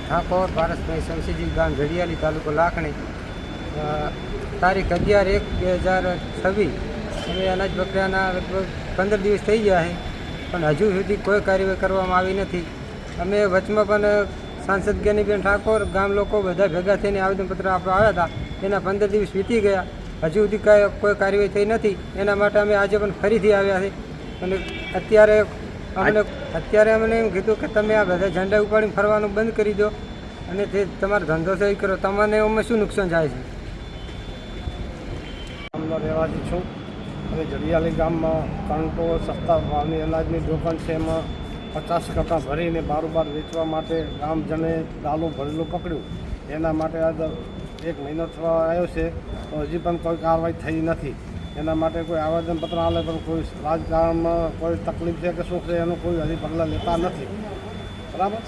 ઠાકોર ભારતભાઈ શમશીજી, ગામ જડિયાલી, તાલુકો લાખણી. તારીખ 11/1/2026 અમે અનાજ બકરાના લગભગ 15 દિવસ થઈ ગયા છે, પણ હજુ સુધી કોઈ કાર્યવાહી કરવામાં આવી નથી. અમે વચમાં પણ સાંસદ જ્ઞાનીબેન ઠાકોર, ગામ લોકો બધા ભેગા થઈને આવેદનપત્ર આપવા આવ્યા હતા. એના 15 દિવસ વીતી ગયા, હજુ સુધી કોઈ કાર્યવાહી થઈ નથી. એના માટે અમે આજે પણ ફરીથી આવ્યા છે. અને અત્યારે અમને એમ કીધું કે તમે આ બધા ઝંડા ઉપાડીને ફરવાનું બંધ કરી દો અને તે તમારો ધંધો સહી કરો. તમને એમાં શું નુકસાન જાય છે? ગામનો રહેવાસી છું અને જડિયાલી ગામમાં કંટો સસ્તા ભાવની અનાજની દુકાન છે. એમાં 50 કટ્ટા ભરીને બારોબાર વેચવા માટે ગામજને ડાલું ભરેલું પકડ્યું. એના માટે આજ 1 મહિનો થવા આવ્યો છે, તો હજી પણ કોઈ કાર્યવાહી થઈ નથી. એના માટે કોઈ આવેદનપત્ર આલે પણ કોઈ રાજકારણમાં કોઈ તકલીફ છે કે શું છે એનું કોઈ હજી પગલાં લેતા નથી. બરાબર.